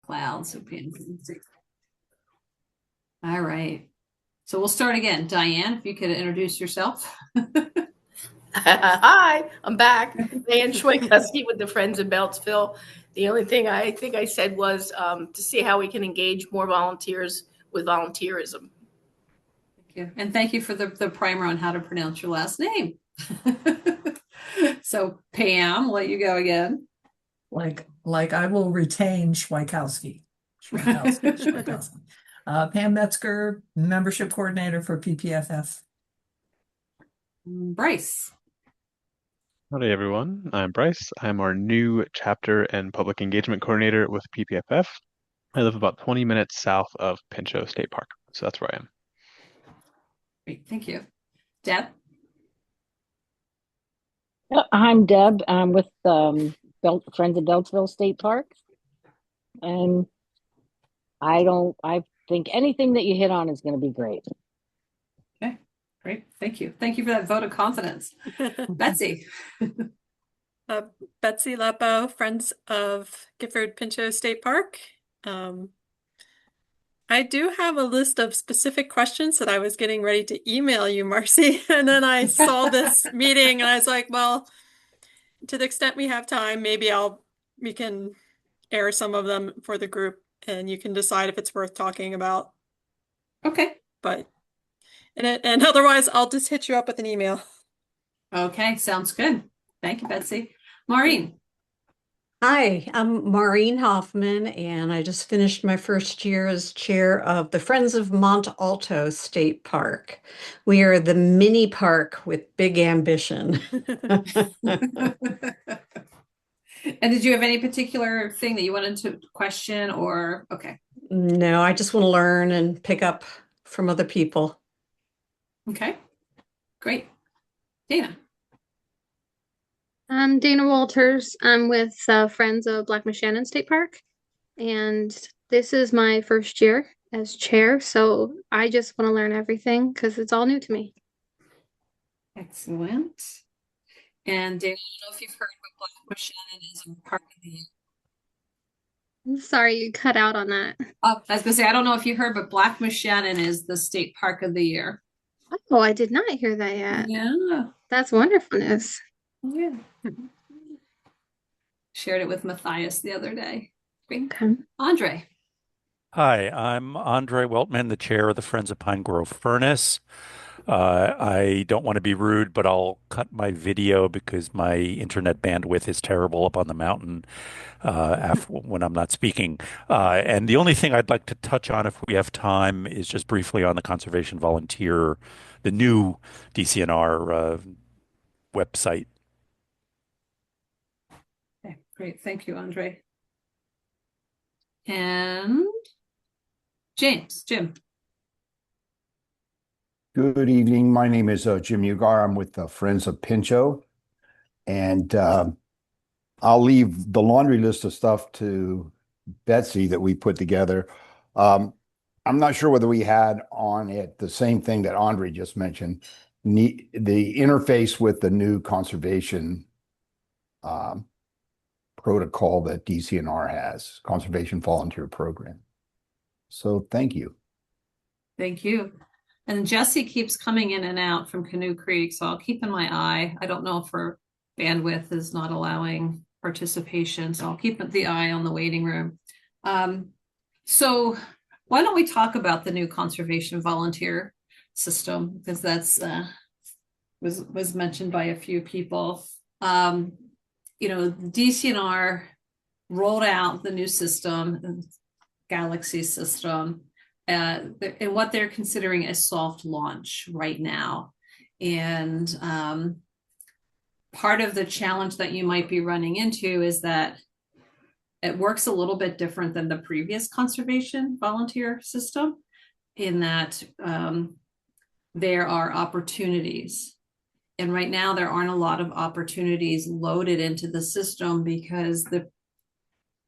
clouds. So all right. So we'll start again. Diane, if you could introduce yourself. Hi, I'm back. Diane Schweikowski with the Friends of Beltsville. The only thing I think I said was to see how we can engage more volunteers with volunteerism. Thank you. And thank you for the primer on how to pronounce your last name. So Pam, I'll let you go again. Like I will retain Schweikowski. Pam Metzger, membership coordinator for PPFF. Bryce. Howdy, everyone. I'm Bryce. I'm our new chapter and public engagement coordinator with PPFF. I live about 20 minutes south of Pinchot State Park, so that's where I am. Great, thank you. Deb? I'm Deb. I'm with Friends of Beltsville State Park. And I think anything that you hit on is going to be great. Okay, great. Thank you. Thank you for that vote of confidence. Betsy. Betsy Lepo, Friends of Gifford Pinchot State Park. I do have a list of specific questions that I was getting ready to email you, Marcy. And then I saw this meeting and I was like, well, to the extent we have time, maybe we can air some of them for the group and you can decide if it's worth talking about. Okay. And otherwise I'll just hit you up with an email. Okay, sounds good. Thank you, Betsy. Maureen. Hi, I'm Maureen Hoffman, and I just finished my first year as chair of the Friends of Mont Alto State Park. We are the mini park with big ambition. And did you have any particular thing that you wanted to question or, okay. No, I just want to learn and pick up from other people. Okay, great. Dana. I'm Dana Walters. I'm with Friends of Black Shannon State Park, and this is my first year as chair, so I just want to learn everything because it's all new to me. Excellent. And Dana, I don't know if you've heard what Black Shannon is in Park of the Year. I'm sorry, you cut out on that. Oh, I was going to say, I don't know if you heard, but Black Shannon is the State Park of the Year. Oh, I did not hear that yet. Yeah. That's wonderfulness. Yeah. Shared it with Matthias the other day. Great. Okay. Andre. Hi, I'm Andre Weltman, the chair of the Friends of Pine Grove Furnace. I don't want to be rude, but I'll cut my video because my internet bandwidth is terrible up on the mountain when I'm not speaking. And the only thing I'd like to touch on, if we have time, is just briefly on the conservation volunteer, the new DCNR website. Okay, great. Thank you, Andre. And Jim. Good evening. My name is Jim Ugar. I'm with the Friends of Pinchot, and I'll leave the laundry list of stuff to Betsy that we put together. I'm not sure whether we had on it the same thing that Andre just mentioned, the interface with the new conservation protocol that DCNR has, Conservation Volunteer Program. So thank you. Thank you. And Jesse keeps coming in and out from Canoe Creek, so I'll keep in my eye. I don't know if her bandwidth is not allowing participation, so I'll keep the eye on the waiting room. So why don't we talk about the new conservation volunteer system, because that's was mentioned by a few people. The DCNR rolled out the new system, Galaxy system, and what they're considering a soft launch right now. And part of the challenge that you might be running into is that it works a little bit different than the previous conservation volunteer system in that there are opportunities. And right now there aren't a lot of opportunities loaded into the system because the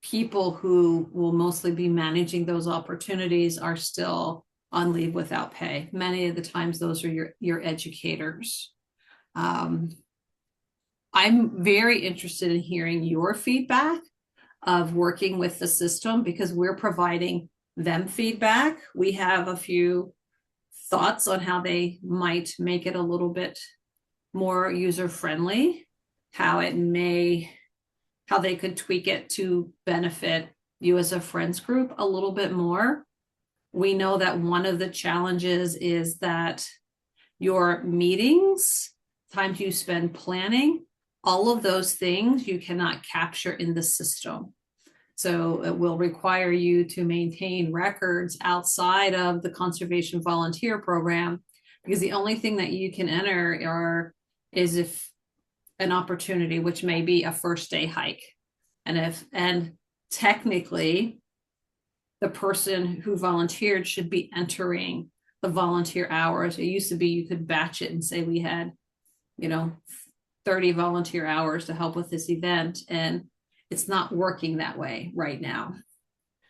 people who will mostly be managing those opportunities are still on leave without pay. Many of the times those are your educators. I'm very interested in hearing your feedback of working with the system because we're providing them feedback. We have a few thoughts on how they might make it a little bit more user friendly, how they could tweak it to benefit you as a friends group a little bit more. We know that one of the challenges is that your meetings, times you spend planning, all of those things you cannot capture in the system. So it will require you to maintain records outside of the conservation volunteer program, because the only thing that you can enter is if an opportunity, which may be a first day hike. And technically the person who volunteered should be entering the volunteer hours. It used to be you could batch it and say we had, 30 volunteer hours to help with this event, and it's not working that way right now.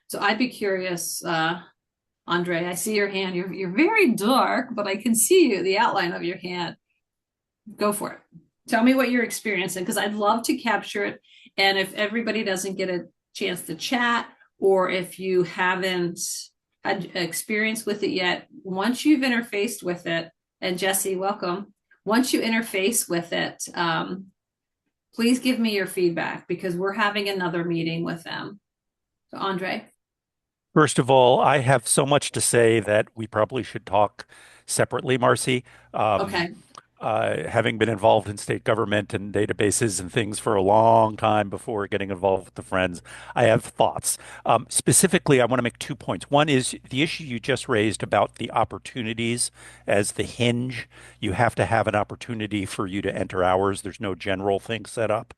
So I'd be curious, Andre, I see your hand. You're very dark, but I can see the outline of your hand. Go for it. Tell me what you're experiencing, because I'd love to capture it. And if everybody doesn't get a chance to chat, or if you haven't had experience with it yet, once you've interfaced with it, and Jesse, welcome. Once you interface with it, please give me your feedback, because we're having another meeting with them. So Andre. First of all, I have so much to say that we probably should talk separately, Marcy. Okay. Having been involved in state government and databases and things for a long time before getting involved with the Friends, I have thoughts. Specifically, I want to make 2 points. One is the issue you just raised about the opportunities as the hinge. You have to have an opportunity for you to enter hours. There's no general thing set up.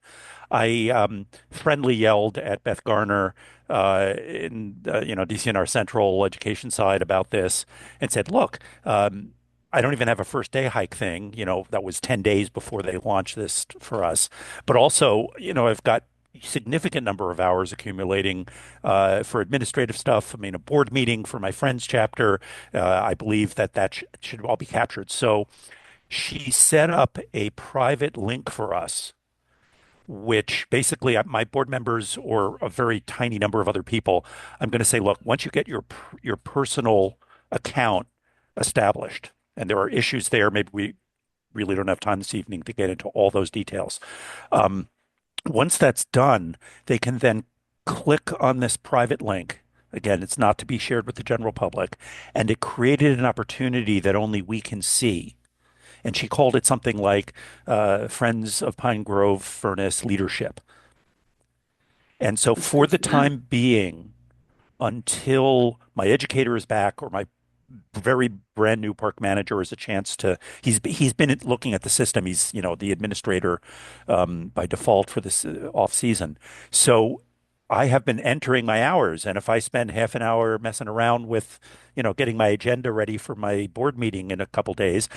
I friendly yelled at Beth Garner in DCNR Central Education side about this and said, look, I don't even have a first day hike thing, that was 10 days before they launched this for us. But also, I've got significant number of hours accumulating for administrative stuff. I mean, a board meeting for my Friends chapter. I believe that should all be captured. So she set up a private link for us, which basically my board members or a very tiny number of other people, I'm going to say, look, once you get your personal account established, and there are issues there, maybe we really don't have time this evening to get into all those details. Once that's done, they can then click on this private link. Again, it's not to be shared with the general public, and it created an opportunity that only we can see. And she called it something like Friends of Pine Grove Furnace Leadership. And so for the time being, until my educator is back or my very brand new park manager has a chance to, he's been looking at the system. He's, the administrator by default for this off season. So I have been entering my hours. And if I spend half an hour messing around with, getting my agenda ready for my board meeting in a couple days,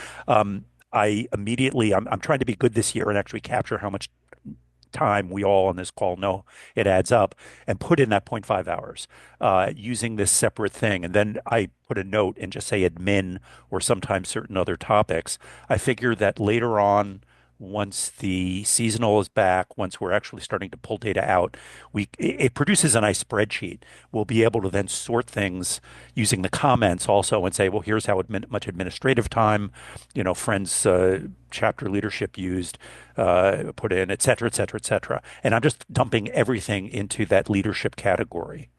I immediately, I'm trying to be good this year and actually capture how much time we all on this call know it adds up, and put in that 0.5 hours using this separate thing. And then I put a note and just say admin or sometimes certain other topics. I figure that later on, once the seasonal is back, once we're actually starting to pull data out, it produces a nice spreadsheet. We'll be able to then sort things using the comments also and say, well, here's how much administrative time, Friends chapter leadership used, put in, et cetera, et cetera, et cetera. And I'm just dumping everything into that leadership category.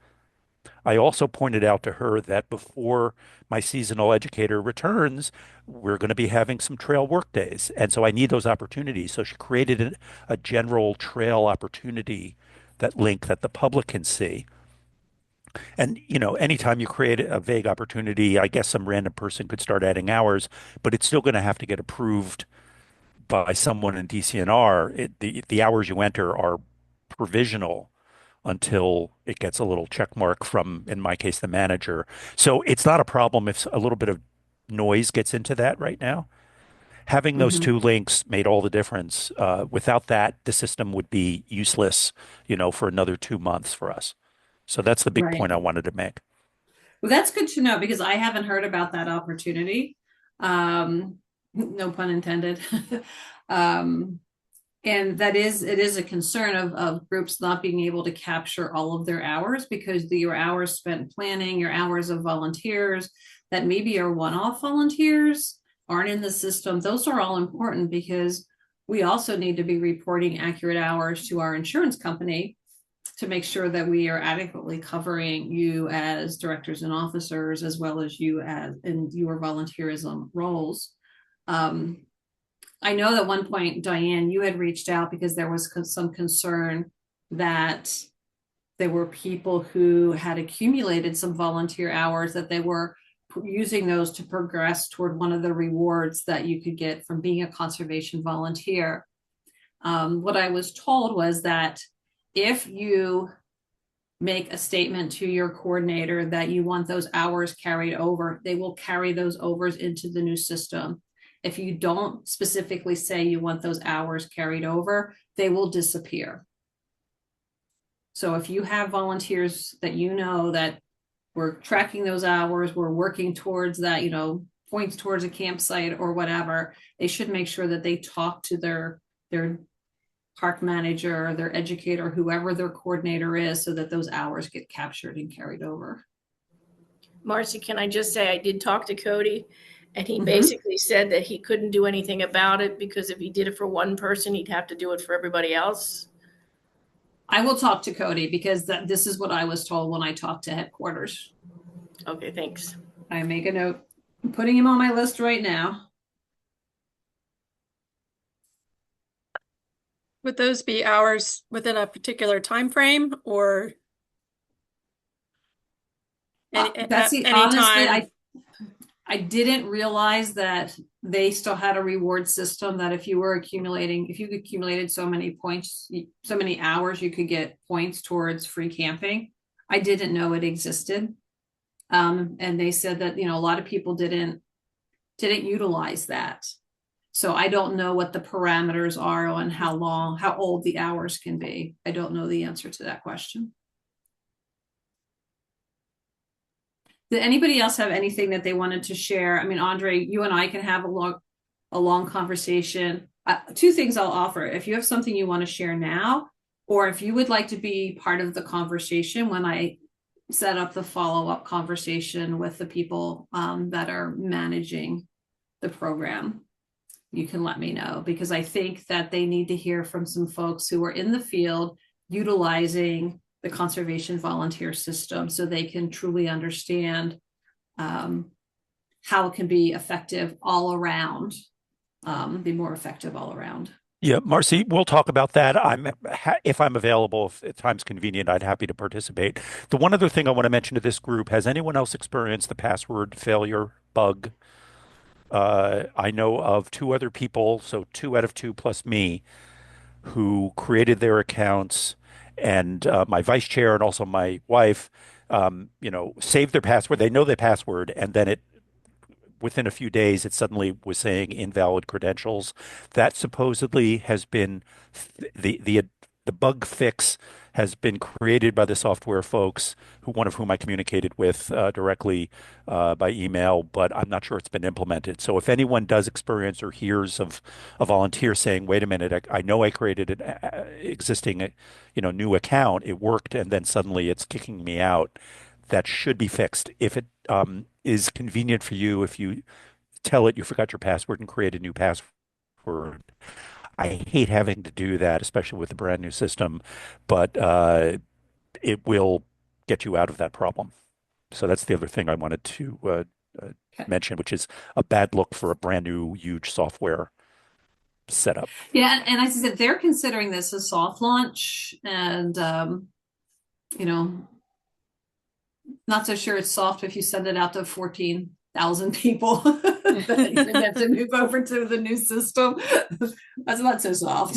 I also pointed out to her that before my seasonal educator returns, we're going to be having some trail work days. And so I need those opportunities. So she created a general trail opportunity, that link that the public can see. And, anytime you create a vague opportunity, I guess some random person could start adding hours, but it's still going to have to get approved by someone in DCNR. The hours you enter are provisional until it gets a little check mark from, in my case, the manager. So it's not a problem if a little bit of noise gets into that right now. Having those two links made all the difference. Without that, the system would be useless, for another 2 months for us. So that's the big point I wanted to make. Well, that's good to know, because I haven't heard about that opportunity. No pun intended. And it is a concern of groups not being able to capture all of their hours, because your hours spent planning, your hours of volunteers that maybe are one-off volunteers aren't in the system. Those are all important, because we also need to be reporting accurate hours to our insurance company to make sure that we are adequately covering you as directors and officers, as well as you as in your volunteerism roles. I know that at one point, Diane, you had reached out because there was some concern that there were people who had accumulated some volunteer hours, that they were using those to progress toward one of the rewards that you could get from being a conservation volunteer. What I was told was that if you make a statement to your coordinator that you want those hours carried over, they will carry those overs into the new system. If you don't specifically say you want those hours carried over, they will disappear. So if you have volunteers that you know that we're tracking those hours, we're working towards that, points towards a campsite or whatever, they should make sure that they talk to their park manager, their educator, whoever their coordinator is, so that those hours get captured and carried over. Marcy, can I just say I did talk to Cody, and he basically said that he couldn't do anything about it because if he did it for one person, he'd have to do it for everybody else. I will talk to Cody, because this is what I was told when I talked to headquarters. Okay, thanks. I make a note. I'm putting him on my list right now. Would those be hours within a particular time frame, or Betsy, any honestly, time? I didn't realize that they still had a reward system, that if you accumulated so many points, so many hours, you could get points towards free camping. I didn't know it existed. And they said that, a lot of people didn't utilize that. So I don't know what the parameters are on how old the hours can be. I don't know the answer to that question. Did anybody else have anything that they wanted to share? I mean, Andre, you and I can have a long conversation. Two things I'll offer. If you have something you want to share now, or if you would like to be part of the conversation when I set up the follow-up conversation with the people that are managing the program, you can let me know, because I think that they need to hear from some folks who are in the field utilizing the conservation volunteer system, so they can truly understand how it can be effective all around, be more effective all around. Yeah, Marcy, we'll talk about that. If I'm available, if time's convenient, I'd happy to participate. The one other thing I want to mention to this group, has anyone else experienced the password failure bug? I know of two other people, so 2 out of 2 plus me, who created their accounts, and my vice chair and also my wife, saved their password. They know their password, and then within a few days, it suddenly was saying invalid credentials. That supposedly has been the bug fix has been created by the software folks, one of whom I communicated with directly by email, but I'm not sure it's been implemented. So if anyone does experience or hears of a volunteer saying, "Wait a minute, I know I created an existing, new account, it worked, and then suddenly it's kicking me out," that should be fixed. If it is convenient for you, if you tell it you forgot your password and create a new password. I hate having to do that, especially with a brand new system, but it will get you out of that problem. So that's the other thing I wanted to mention, which is a bad look for a brand new, huge software setup. Yeah, and as I said, they're considering this a soft launch, and not so sure it's soft if you send it out to 14,000 people that have to move over to the new system. That's not so soft.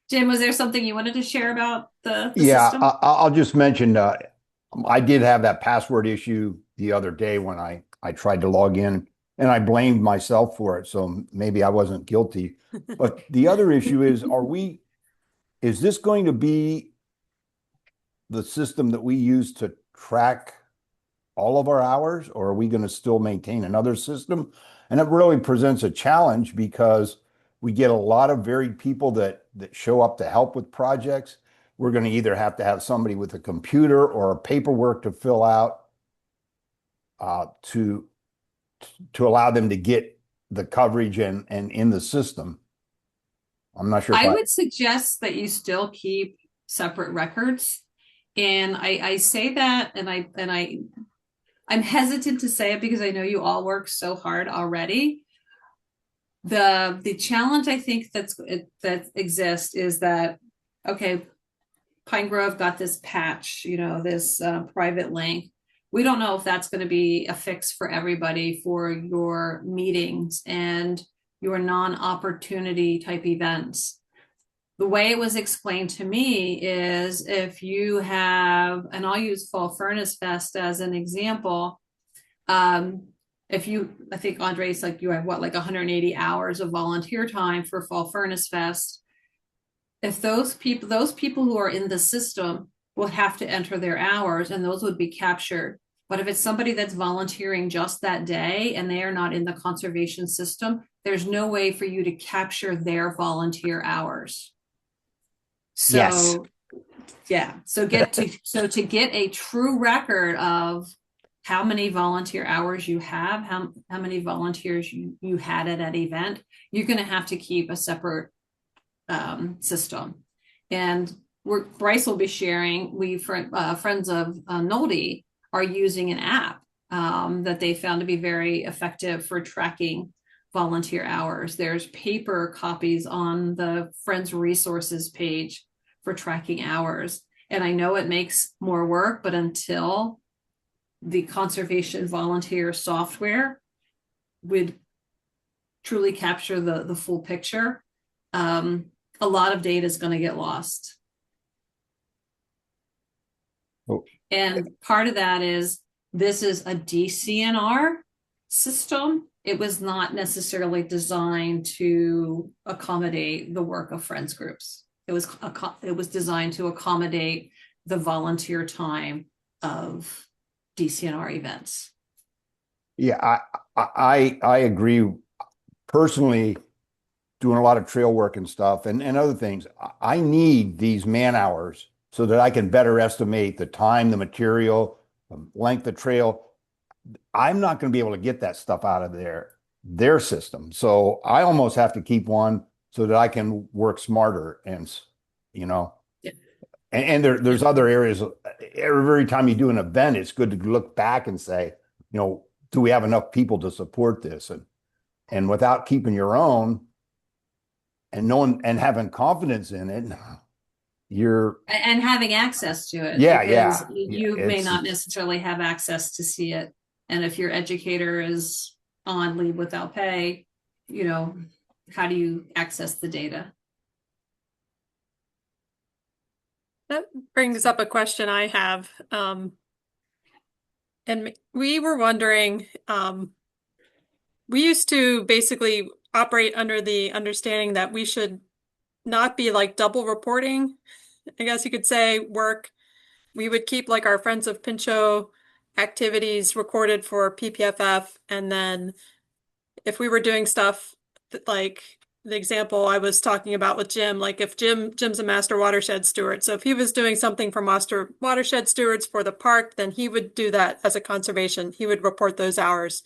Jim, was there something you wanted to share about the system? I'll just mention I did have that password issue the other day when I tried to log in, and I blamed myself for it, so maybe I wasn't guilty. But the other issue is this going to be the system that we use to track all of our hours, or are we going to still maintain another system? And it really presents a challenge, because we get a lot of varied people that show up to help with projects. We're going to either have to have somebody with a computer or a paperwork to fill out to allow them to get the coverage and in the system. I'm not sure if I would suggest that you still keep separate records. And I say that, and I'm hesitant to say it because I know you all work so hard already. The challenge I think that exists is that, okay, Pine Grove got this patch, this private link. We don't know if that's going to be a fix for everybody for your meetings and your non-opportunity type events. The way it was explained to me is if you have, and I'll use Fall Furnace Fest as an example. I think Andre's like, you have like 180 hours of volunteer time for Fall Furnace Fest. If those people who are in the system will have to enter their hours and those would be captured. But if it's somebody that's volunteering just that day and they are not in the conservation system, there's no way for you to capture their volunteer hours. So Yes. yeah, so to get a true record of how many volunteer hours you have, how many volunteers you had at that event, you're going to have to keep a separate system. And Bryce will be sharing, friends of Nolde are using an app that they found to be very effective for tracking volunteer hours. There's paper copies on the Friends Resources page for tracking hours. And I know it makes more work, but until the conservation volunteer software would truly capture the full picture, a lot of data is going to get lost. Oh. And part of that is this is a DCNR system. It was not necessarily designed to accommodate the work of friends groups. It was designed to accommodate the volunteer time of DCNR events. Yeah, I agree. Personally, doing a lot of trail work and stuff and other things, I need these man hours so that I can better estimate the time, the material, the length of trail. I'm not going to be able to get that stuff out of their system. So I almost have to keep one so that I can work smarter and, Yeah. And there's other areas. Every time you do an event, it's good to look back and say, do we have enough people to support this? And without keeping your own and knowing and having confidence in it, and having access to it. Yeah, because yeah. you may not necessarily have access to see it. And if your educator is on leave without pay, how do you access the data? That brings up a question I have. And we were wondering, we used to basically operate under the understanding that we should not be like double reporting, I guess you could say, work. We would keep like our Friends of Pinchot activities recorded for PPFF. And then if we were doing stuff like the example I was talking about with Jim, like if Jim's a master watershed steward. So if he was doing something for master watershed stewards for the park, then he would do that as a conservation. He would report those hours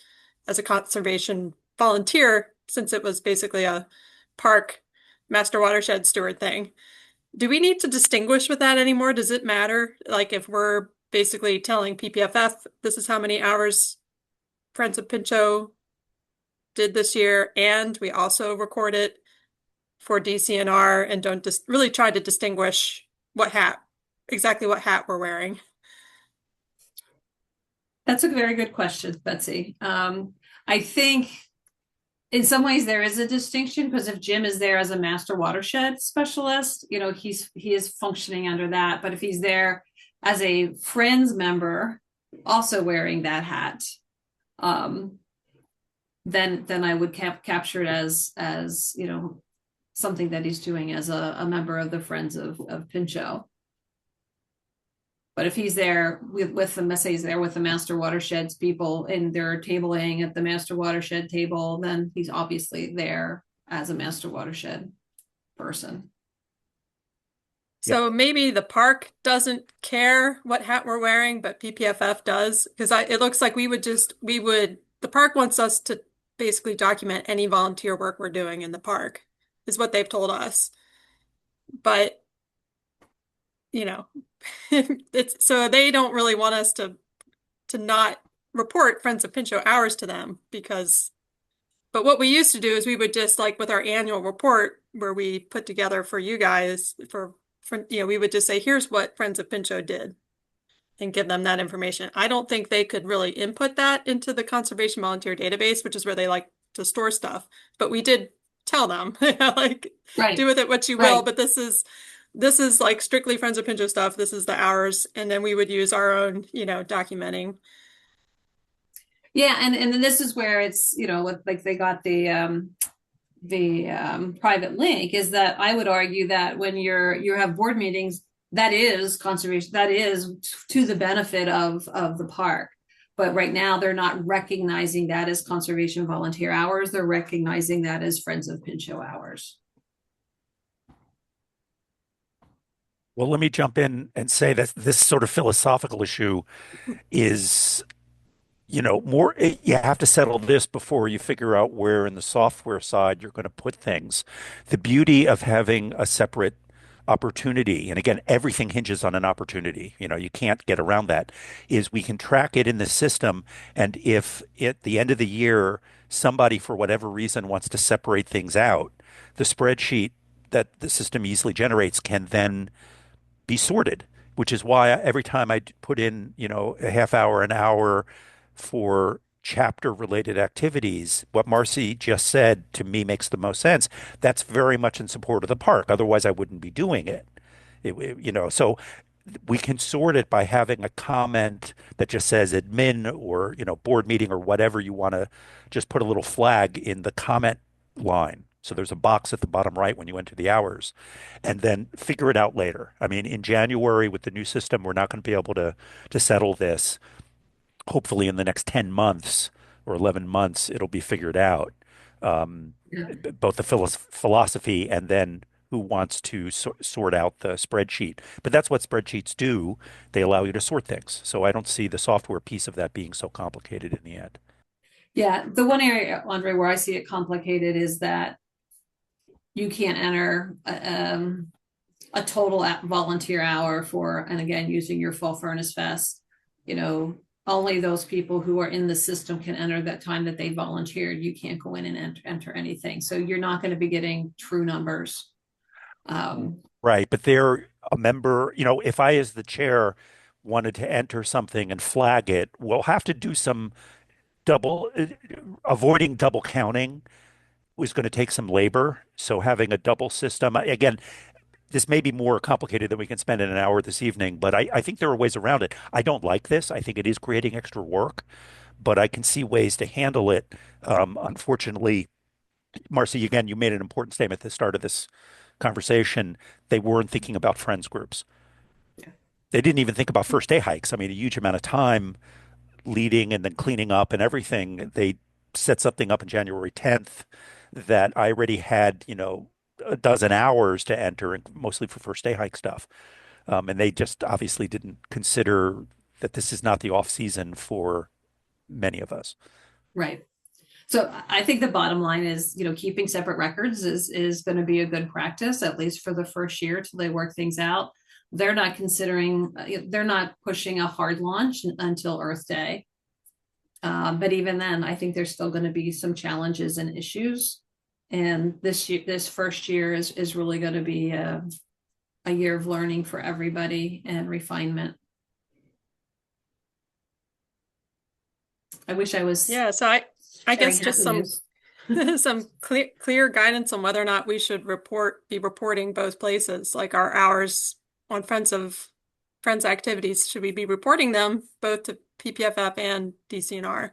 as a conservation volunteer, since it was basically a park master watershed steward thing. Do we need to distinguish with that anymore? Does it matter? Like if we're basically telling PPFF, this is how many hours Friends of Pinchot did this year, and we also record it for DCNR and don't just really try to distinguish exactly what hat we're wearing. That's a very good question, Betsy. I think in some ways there is a distinction because if Jim is there as a master watershed specialist, he is functioning under that. But if he's there as a Friends member, also wearing that hat, then I would capture it as something that he's doing as a member of the Friends of Pinchot. But if he's there with the he's there with the master watersheds people and they're tabling at the master watershed table, then he's obviously there as a master watershed person. So maybe the park doesn't care what hat we're wearing, but PPFF does, because it looks like the park wants us to basically document any volunteer work we're doing in the park, is what they've told us. But, it's so they don't really want us to not report Friends of Pinchot hours to them but what we used to do is we would just like with our annual report where we put together for you guys we would just say, here's what Friends of Pinchot did and give them that information. I don't think they could really input that into the conservation volunteer database, which is where they like to store stuff. But we did tell them, like, Right. do with it what you will. But this is like strictly Friends of Pinchot stuff. This is the hours, and then we would use our own, documenting. Yeah, and then this is where it's, like they got the private link, is that I would argue that when you have board meetings, that is conservation, that is to the benefit of the park. But right now they're not recognizing that as conservation volunteer hours. They're recognizing that as Friends of Pinchot hours. Well, let me jump in and say that this sort of philosophical issue is, more, you have to settle this before you figure out where in the software side you're going to put things. The beauty of having a separate opportunity, and again, everything hinges on an opportunity, you can't get around that, is we can track it in the system. And if at the end of the year, somebody for whatever reason wants to separate things out, the spreadsheet that the system easily generates can then be sorted, which is why every time I put in, a half hour, an hour for chapter related activities, what Marcy just said to me makes the most sense. That's very much in support of the park. Otherwise, I wouldn't be doing it. So we can sort it by having a comment that just says admin or, board meeting or whatever you want to just put a little flag in the comment line. So there's a box at the bottom right when you enter the hours, and then figure it out later. I mean, in January with the new system, we're not going to be able to settle this. Hopefully in the next 10 months or 11 months, it'll be figured out. Both the philosophy and then who wants to sort out the spreadsheet. But that's what spreadsheets do. They allow you to sort things. So I don't see the software piece of that being so complicated in the end. Yeah, the one area, Andre, where I see it complicated is that you can't enter a total volunteer hour for, and again, using your Fall Furnace Fest, only those people who are in the system can enter that time that they volunteered. You can't go in and enter anything. So you're not going to be getting true numbers. Right. But they're a member, if I, as the chair, wanted to enter something and flag it, we'll have to do some avoiding double counting was going to take some labor. So having a double system, again, this may be more complicated than we can spend in an hour this evening, but I think there are ways around it. I don't like this. I think it is creating extra work, but I can see ways to handle it. Unfortunately, Marcy, again, you made an important statement at the start of this conversation. They weren't thinking about friends groups. Yeah. They didn't even think about first day hikes. I mean, a huge amount of time leading and then cleaning up and everything. They set something up on January 10th that I already had, a dozen hours to enter, and mostly for first day hike stuff. And they just obviously didn't consider that this is not the off season for many of us. Right. So I think the bottom line is, keeping separate records is going to be a good practice, at least for the first year till they work things out. They're not pushing a hard launch until Earth Day. But even then, I think there's still going to be some challenges and issues. And this first year is really going to be a year of learning for everybody and refinement. I wish I was. Yeah, so I guess just some clear guidance on whether or not we should be reporting both places, like our hours on Friends activities. Should we be reporting them both to PPFF and DCNR?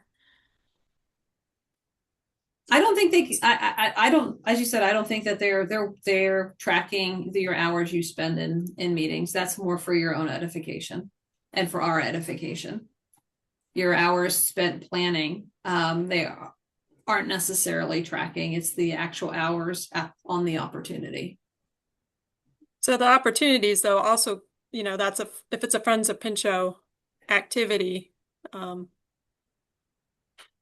I don't think I don't, as you said, I don't think that they're tracking your hours you spend in meetings. That's more for your own edification and for our edification. Your hours spent planning, they aren't necessarily tracking. It's the actual hours on the opportunity. So the opportunities, though, also, you know, that's if it's a Friends of Pinchot activity,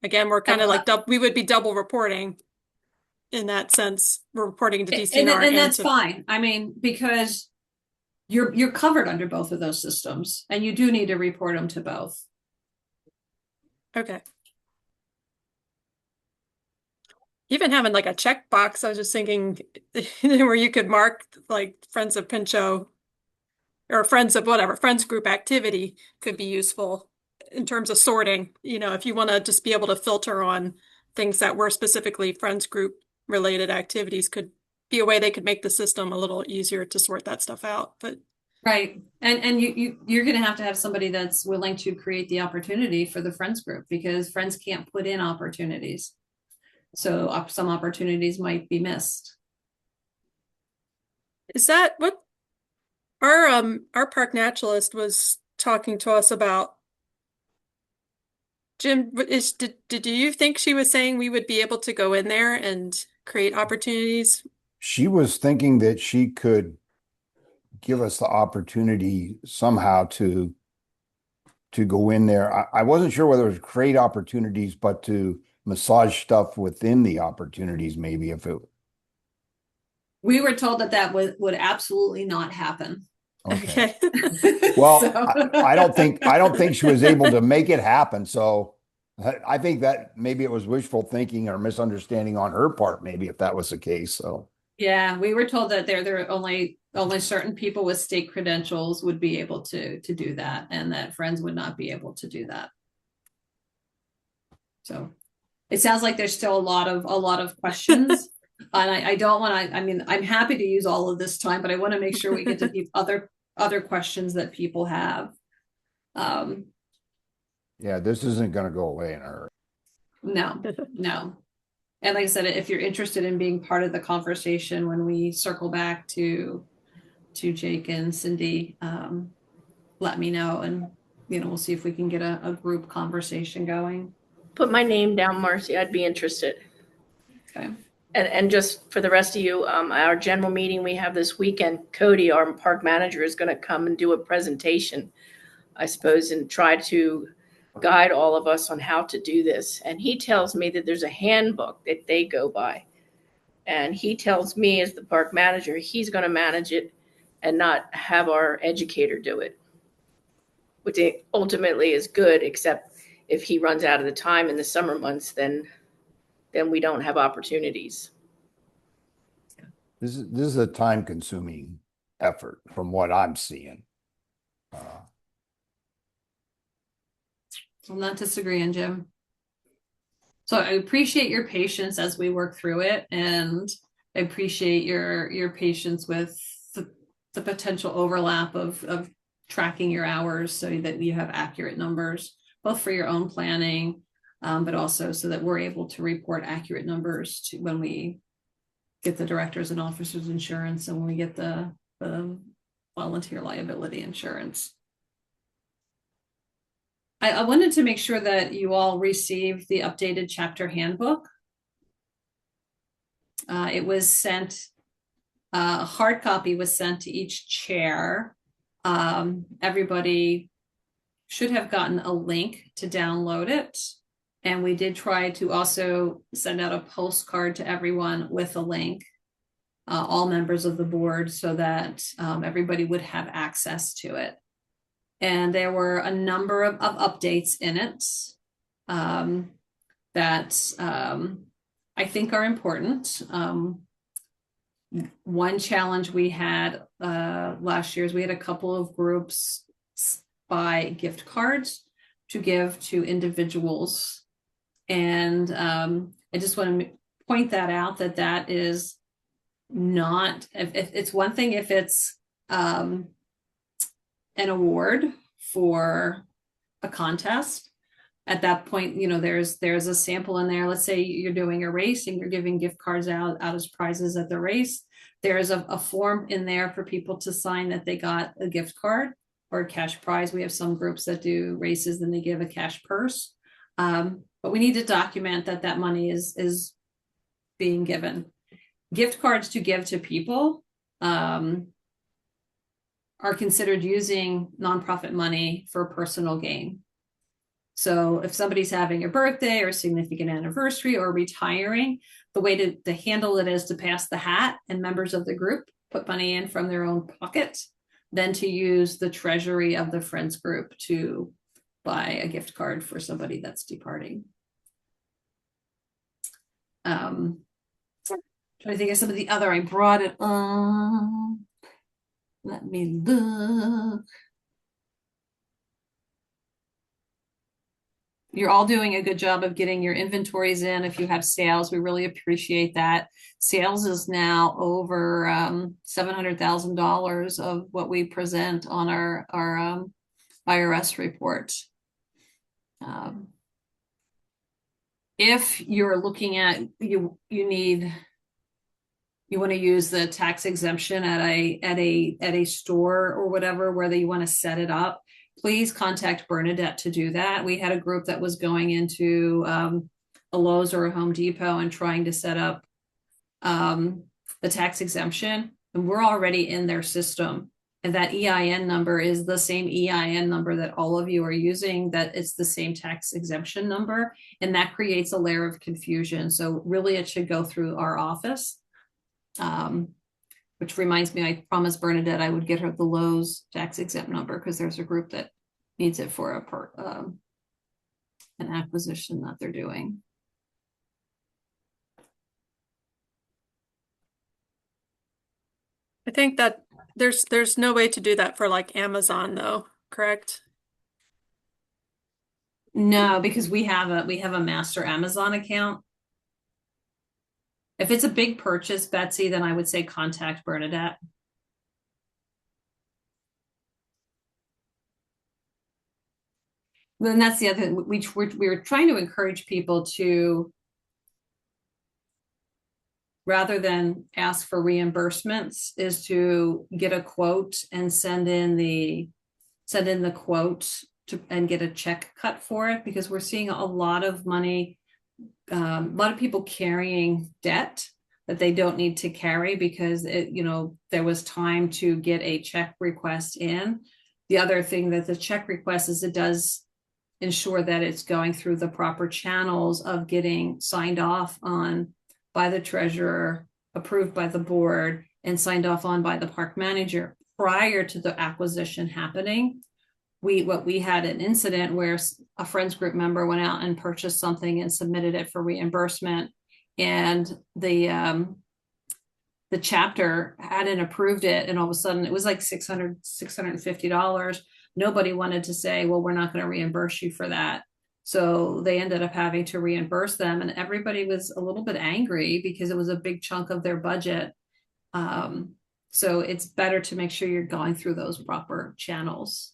again, we're kind of like we would be double reporting in that sense. We're reporting to DCNR and that's fine. I mean, because you're covered under both of those systems, and you do need to report them to both. Okay. Even having like a checkbox, I was just thinking where you could mark like Friends of Pinchot or Friends of whatever, Friends group activity could be useful in terms of sorting. You know, if you want to just be able to filter on things that were specifically Friends group related activities, could be a way they could make the system a little easier to sort that stuff out. But right. And you're going to have somebody that's willing to create the opportunity for the Friends group, because Friends can't put in opportunities. So some opportunities might be missed. Is that what our park naturalist was talking to us about? Jim, did you think she was saying we would be able to go in there and create opportunities? She was thinking that she could give us the opportunity somehow to go in there. I wasn't sure whether it was create opportunities, but to massage stuff within the opportunities, maybe if it. We were told that would absolutely not happen. Okay. Well, So. I don't think she was able to make it happen. So I think that maybe it was wishful thinking or misunderstanding on her part, maybe, if that was the case. So yeah, we were told that there are only certain people with state credentials would be able to do that, and that Friends would not be able to do that. So it sounds like there's still a lot of questions. And I don't want to, I mean, I'm happy to use all of this time, but I want to make sure we get to the other questions that people have. Yeah, this isn't going to go away in a hurry. No. And like I said, if you're interested in being part of the conversation when we circle back to Jake and Cindy, let me know, and we'll see if we can get a group conversation going. Put my name down, Marcy. I'd be interested. Okay. And just for the rest of you, our general meeting we have this weekend, Cody, our park manager, is going to come and do a presentation, I suppose, and try to guide all of us on how to do this. And he tells me that there's a handbook that they go by. And he tells me, as the park manager, he's going to manage it and not have our educator do it, which ultimately is good, except if he runs out of the time in the summer months, then we don't have opportunities. This is a time-consuming effort from what I'm seeing. I'm not disagreeing, Jim. So I appreciate your patience as we work through it, and I appreciate your patience with the potential overlap of tracking your hours so that you have accurate numbers, both for your own planning, but also so that we're able to report accurate numbers to when we get the directors and officers insurance and when we get the volunteer liability insurance. I wanted to make sure that you all received the updated chapter handbook. It was sent, a hard copy was sent to each chair. Everybody should have gotten a link to download it. And we did try to also send out a postcard to everyone with a link, all members of the board, so that everybody would have access to it. And there were a number of updates in it that I think are important. One challenge we had last year is we had a couple of groups buy gift cards to give to individuals. And I just want to point that out, that is not, if it's one thing if it's an award for a contest. At that point, there's a sample in there. Let's say you're doing a race and you're giving gift cards out as prizes at the race. There's a form in there for people to sign that they got a gift card or a cash prize. We have some groups that do races and they give a cash purse. But we need to document that that money is being given. Gift cards to give to people are considered using nonprofit money for personal gain. So if somebody's having a birthday or a significant anniversary or retiring, the way to handle it is to pass the hat and members of the group put money in from their own pocket, then to use the treasury of the friends group to buy a gift card for somebody that's departing. Trying to think of some of the other, I brought it up. Let me look. You're all doing a good job of getting your inventories in. If you have sales, we really appreciate that. Sales is now over $700,000 of what we present on our IRS report. If you're looking at you want to use the tax exemption at a store or whatever where you want to set it up, please contact Bernadette to do that. We had a group that was going into a Lowe's or a Home Depot and trying to set up the tax exemption, and we're already in their system. And that EIN number is the same EIN number that all of you are using, that it's the same tax exemption number, and that creates a layer of confusion. So really it should go through our office. Which reminds me, I promised Bernadette I would get her the Lowe's tax exempt number because there's a group that needs it for an acquisition that they're doing. I think that there's no way to do that for like Amazon though, correct? No, because we have a master Amazon account. If it's a big purchase, Betsy, then I would say contact Bernadette. Then that's the other thing. We're trying to encourage people to, rather than ask for reimbursements, is to get a quote and send in the quote and get a check cut for it, because we're seeing a lot of money, a lot of people carrying debt that they don't need to carry because there was time to get a check request in. The other thing that the check request is, it does ensure that it's going through the proper channels of getting signed off on by the treasurer, approved by the board, and signed off on by the park manager prior to the acquisition happening. We had an incident where a friends group member went out and purchased something and submitted it for reimbursement, and the chapter hadn't approved it, and all of a sudden it was like $650. Nobody wanted to say, well, we're not going to reimburse you for that. So they ended up having to reimburse them, and everybody was a little bit angry because it was a big chunk of their budget. So it's better to make sure you're going through those proper channels.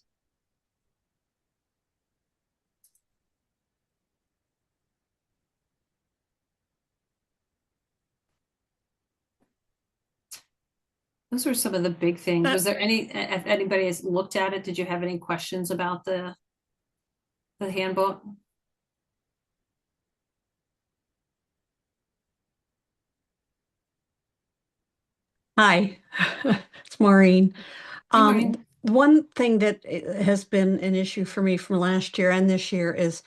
Those are some of the big things. Was there if anybody has looked at it, did you have any questions about the handbook? Hi, it's Maureen. Hey, Maureen. One thing that has been an issue for me from last year and this year is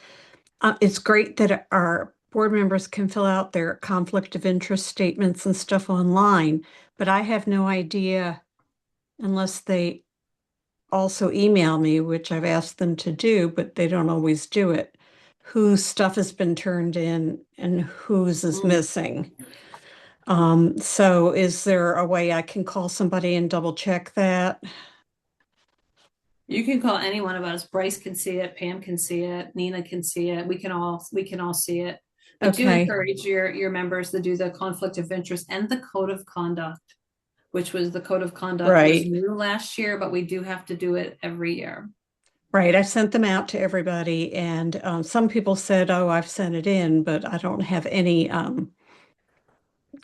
it's great that our board members can fill out their conflict of interest statements and stuff online, but I have no idea unless they also email me, which I've asked them to do, but they don't always do it, whose stuff has been turned in and whose is missing. So is there a way I can call somebody and double check that? You can call any one of us. Bryce can see it, Pam can see it, Nina can see it. We can all see it. But do Okay. encourage your members to do the conflict of interest and the code of conduct, which was the code of conduct was Right. new last year, but we do have to do it every year. Right. I sent them out to everybody, and some people said, "Oh, I've sent it in," but I don't have any,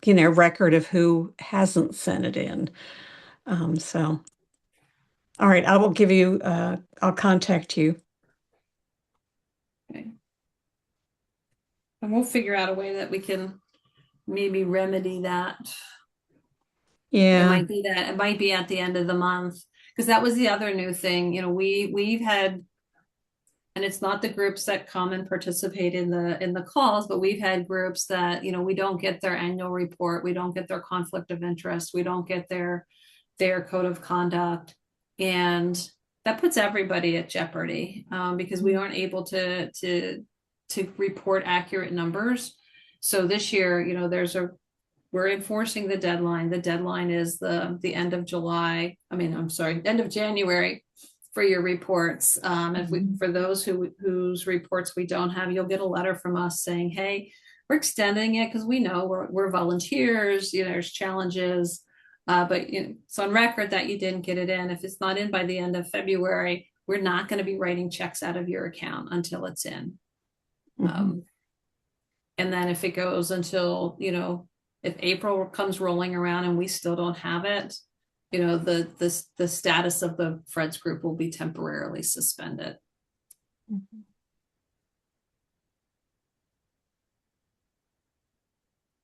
record of who hasn't sent it in. So, all right, I will give you. I'll contact you. Okay. And we'll figure out a way that we can maybe remedy that. It Yeah. might be that it might be at the end of the month, because that was the other new thing. You know, we've had, and it's not the groups that come and participate in the calls, but we've had groups that, you know, we don't get their annual report, we don't get their conflict of interest, we don't get their code of conduct, and that puts everybody at jeopardy, because we aren't able to report accurate numbers. So this year, you know, we're enforcing the deadline. The deadline is the end of July. I mean, I'm sorry, end of January for your reports. If we, for those whose reports we don't have, you'll get a letter from us saying, hey, we're extending it because we know we're volunteers, you know, there's challenges. But you know, it's on record that you didn't get it in. If it's not in by the end of February, we're not going to be writing checks out of your account until it's in. And then if it goes until, you know, if April comes rolling around and we still don't have it, you know, the status of the Friends group will be temporarily suspended. Is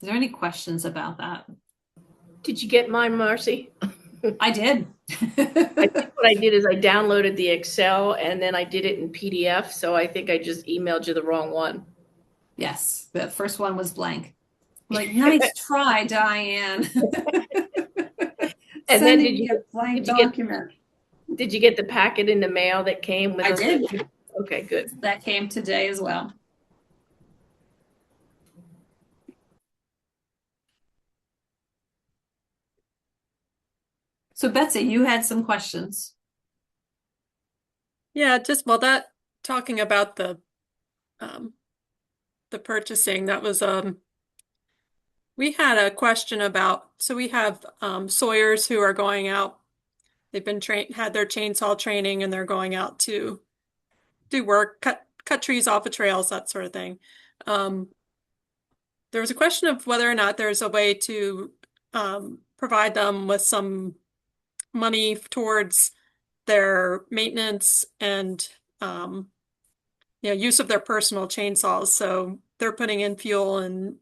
there any questions about that? Did you get mine, Marcy? I did. I think what I did is I downloaded the Excel and then I did it in PDF. So I think I just emailed you the wrong one. Yes, the first one was blank. Like, nice try, Diane. And then did you blank document? Did you get the packet in the mail that came with? I did. Okay, good. That came today as well. So Betsy, you had some questions. Yeah, just well, that talking about the purchasing, that was we had a question about, so we have sawyers who are going out. They've been had their chainsaw training, and they're going out to do work, cut trees off of trails, that sort of thing. There was a question of whether or not there's a way to provide them with some money towards their maintenance and you know, use of their personal chainsaws. So they're putting in fuel and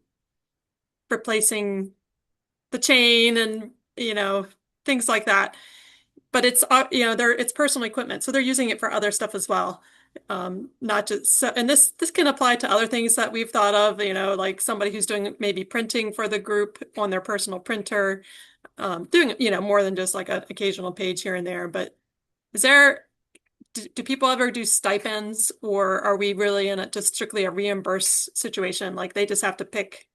replacing the chain and, you know, things like that. But it's you know, it's personal equipment, so they're using it for other stuff as well. Not just so, and this can apply to other things that we've thought of, you know, like somebody who's doing maybe printing for the group on their personal printer, doing, you know, more than just like an occasional page here and there. But is there, do people ever do stipends, or are we really in just strictly a reimburse situation? Like they just have to pick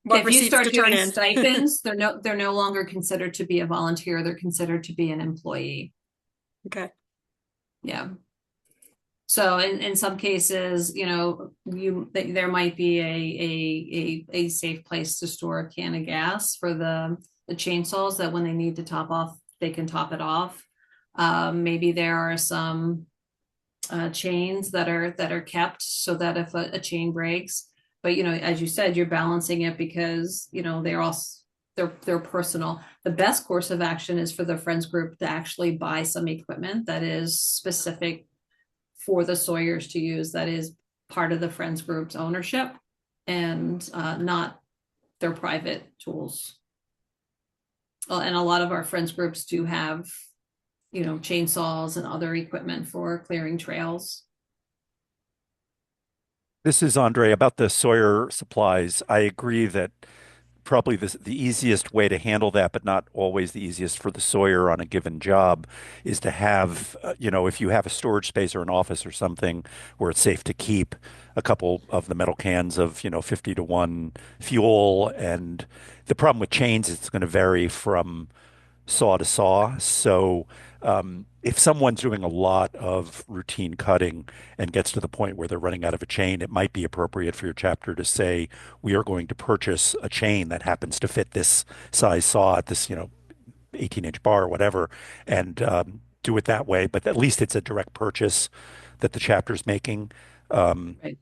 what if you receipts start to turn doing in. stipends, they're no longer considered to be a volunteer. They're considered to be an employee. Okay. Yeah. So in some cases, you know, there might be a safe place to store a can of gas for the chainsaws, that when they need to top off, they can top it off. Maybe there are some chains that are kept so that if a chain breaks, but you know, as you said, you're balancing it because, you know, they're personal. The best course of action is for the Friends group to actually buy some equipment that is specific for the sawyers to use, that is part of the Friends group's ownership, and not their private tools. And a lot of our Friends groups do have, you know, chainsaws and other equipment for clearing trails. This is Andre about the Sawyer supplies. I agree that probably the easiest way to handle that, but not always the easiest for the sawyer on a given job, is to have, you know, if you have a storage space or an office or something where it's safe to keep a couple of the metal cans of, you know, 50 to 1 fuel. And the problem with chains is it's going to vary from saw to saw. So if someone's doing a lot of routine cutting and gets to the point where they're running out of a chain, it might be appropriate for your chapter to say, we are going to purchase a chain that happens to fit this size saw at this, you know, 18-inch bar or whatever, and do it that way. But at least it's a direct purchase that the chapter's making. Right.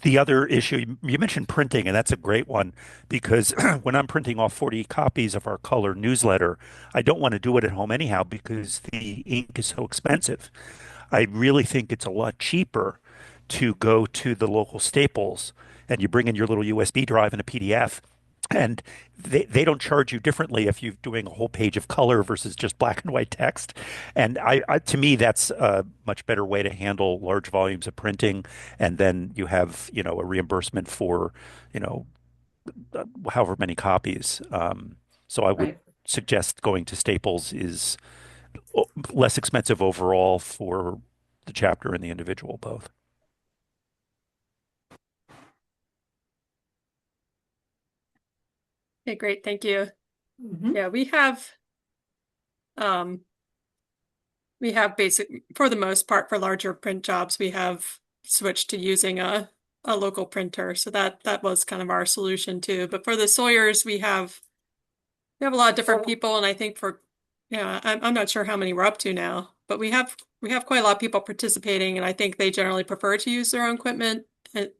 The other issue, you mentioned printing, and that's a great one, because when I'm printing off 40 copies of our color newsletter, I don't want to do it at home anyhow because the ink is so expensive. I really think it's a lot cheaper to go to the local Staples and you bring in your little USB drive and a PDF. And they don't charge you differently if you're doing a whole page of color versus just black and white text. And to me, that's a much better way to handle large volumes of printing. And then you have, a reimbursement for, you know, however many copies. So I would Right. suggest going to Staples is less expensive overall for the chapter and the individual both. Okay, great. Thank you. Mhm. Yeah, we have basic, for the most part, for larger print jobs, we have switched to using a local printer. So that was kind of our solution too. But for the Sawyers, we have a lot of different people, and I think yeah, I'm not sure how many we're up to now, but we have quite a lot of people participating, and I think they generally prefer to use their own equipment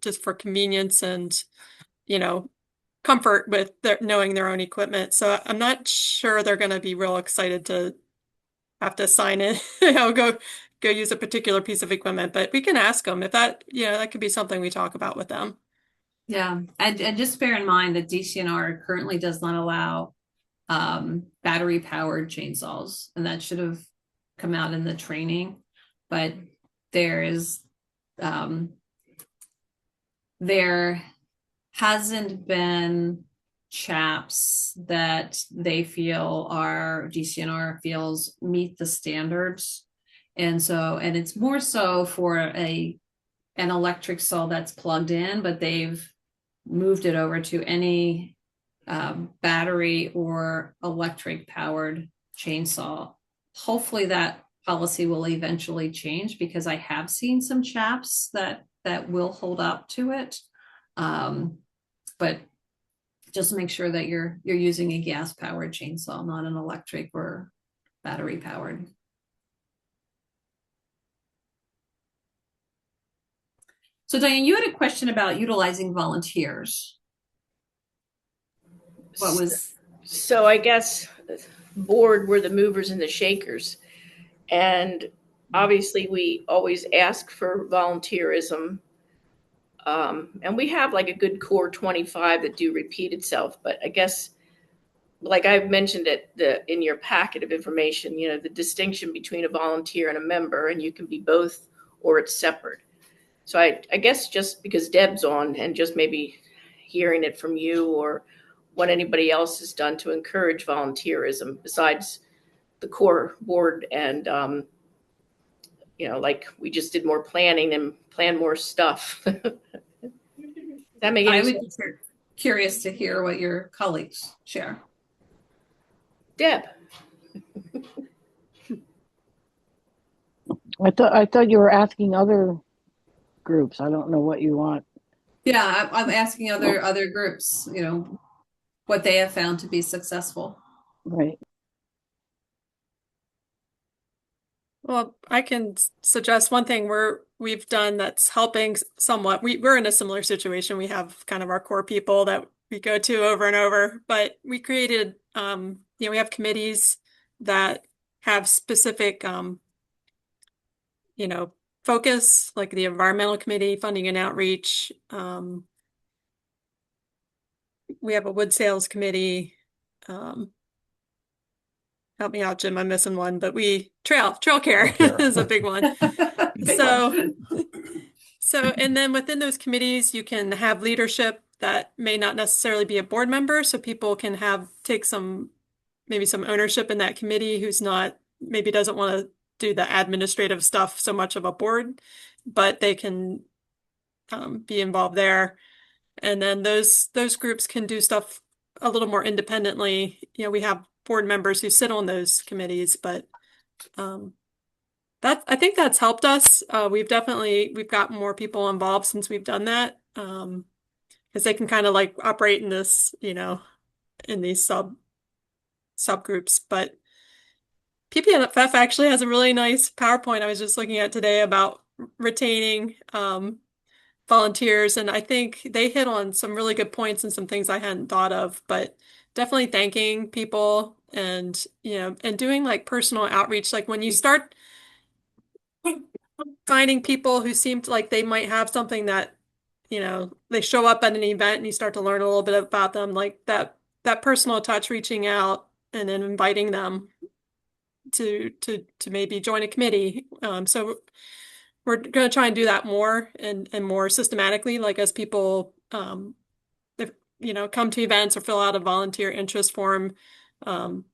just for convenience and, you know, comfort with knowing their own equipment. So I'm not sure they're going to be real excited to have to sign in, go use a particular piece of equipment, but we can ask them if that could be something we talk about with them. Yeah, and just bear in mind that DCNR currently does not allow battery powered chainsaws, and that should have come out in the training. But there is there hasn't been chaps that they feel DCNR feels meet the standards. And it's more so for an electric saw that's plugged in, but they've moved it over to any battery or electric powered chainsaw. Hopefully that policy will eventually change, because I have seen some chaps that will hold up to it. But just make sure that you're using a gas powered chainsaw, not an electric or battery powered. So Diane, you had a question about utilizing volunteers. What was? So I guess board were the movers and the shakers. And obviously we always ask for volunteerism. And we have like a good core 25 that do repeat itself. But I guess, like I've mentioned in your packet of information, the distinction between a volunteer and a member, and you can be both or it's separate. So I guess just because Deb's on and just maybe hearing it from you or what anybody else has done to encourage volunteerism besides the core board and, like we just did more planning and plan more stuff. That make any I would sense? be curious to hear what your colleagues share. Deb. I thought you were asking other groups. I don't know what you want. Yeah, I'm asking other groups, what they have found to be successful. Right. Well, I can suggest one thing we've done that's helping somewhat. We're in a similar situation. We have kind of our core people that we go to over and over, but we created, we have committees that have specific, focus, like the environmental committee, funding and outreach. We have a wood sales committee. Help me out, Jim. I'm missing one, but trail care is a big one. And then within those committees, you can have leadership that may not necessarily be a board member. So people can take maybe some ownership in that committee who's maybe doesn't want to do the administrative stuff so much of a board, but they can be involved there. And then those groups can do stuff a little more independently. We have board members who sit on those committees, but I think that's helped us. We've got more people involved since we've done that. Because they can kind of like operate in this, in these subgroups. But PPFF actually has a really nice PowerPoint I was just looking at today about retaining volunteers, and I think they hit on some really good points and some things I hadn't thought of, but definitely thanking people and and doing like personal outreach. Like when you start finding people who seemed like they might have something that, they show up at an event and you start to learn a little bit about them, like that personal touch, reaching out and then inviting them to maybe join a committee. So we're going to try and do that more and more systematically, like as people if, come to events or fill out a volunteer interest form, um,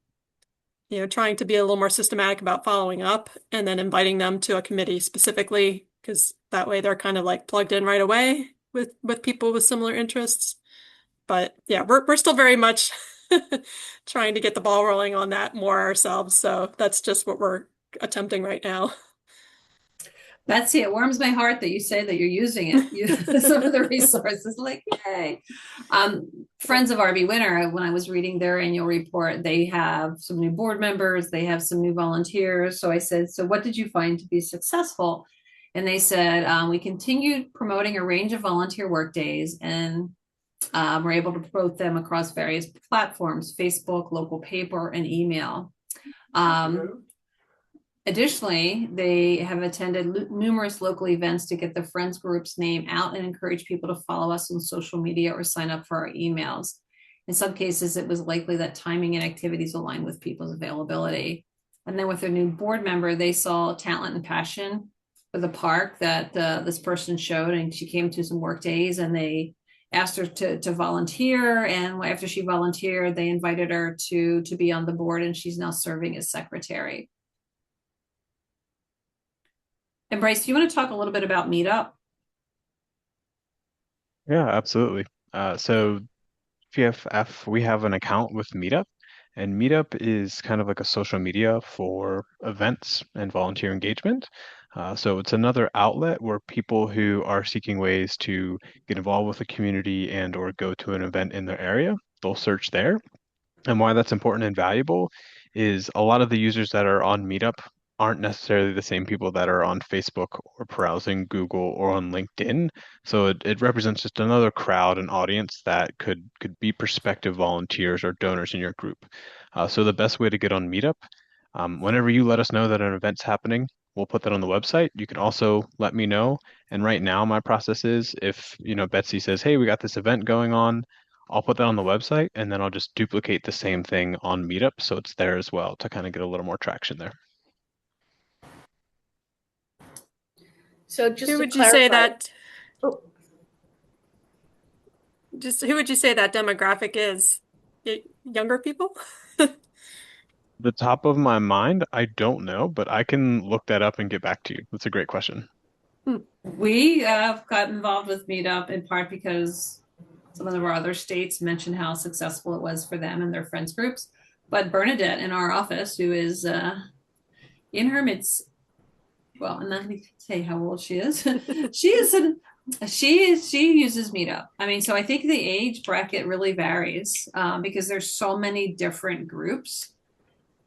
trying to be a little more systematic about following up and then inviting them to a committee specifically, because that way they're kind of like plugged in right away with people with similar interests. But yeah, we're still very much trying to get the ball rolling on that more ourselves. So that's just what we're attempting right now. Betsy, it warms my heart that you say that you're using it. Some of the resources, like, yay. Friends of RB Winter, when I was reading their annual report, they have some new board members, they have some new volunteers. So I said, so what did you find to be successful? And they said, we continued promoting a range of volunteer work days, and we're able to promote them across various platforms: Facebook, local paper, and email. Additionally, they have attended numerous local events to get the Friends group's name out and encourage people to follow us on social media or sign up for our emails. In some cases, it was likely that timing and activities aligned with people's availability. And then with their new board member, they saw talent and passion for the park that this person showed, and she came to some work days and they asked her to volunteer. And after she volunteered, they invited her to be on the board, and she's now serving as secretary. And Bryce, do you want to talk a little bit about Meetup? Yeah, absolutely. So PFF, we have an account with Meetup, and Meetup is kind of like a social media for events and volunteer engagement. So it's another outlet where people who are seeking ways to get involved with the community and or go to an event in their area, they'll search there. And why that's important and valuable is a lot of the users that are on Meetup aren't necessarily the same people that are on Facebook or browsing Google or on LinkedIn. So it represents just another crowd and audience that could be prospective volunteers or donors in your group. So the best way to get on Meetup, whenever you let us know that an event's happening, we'll put that on the website. You can also let me know. And right now, my process is if, Betsy says, hey, we got this event going on, I'll put that on the website and then I'll just duplicate the same thing on Meetup so it's there as well to kind of get a little more traction there. So just Who to would you say clarify, that? Just who would you say that demographic is? Younger people? The top of my mind, I don't know, but I can look that up and get back to you. That's a great question. We got involved with Meetup in part because some of our other states mentioned how successful it was for them and their friends groups. But Bernadette in our office, who is in her midst, well, I'm not going to say how old she is. She uses Meetup. I mean, so I think the age bracket really varies because there's so many different groups.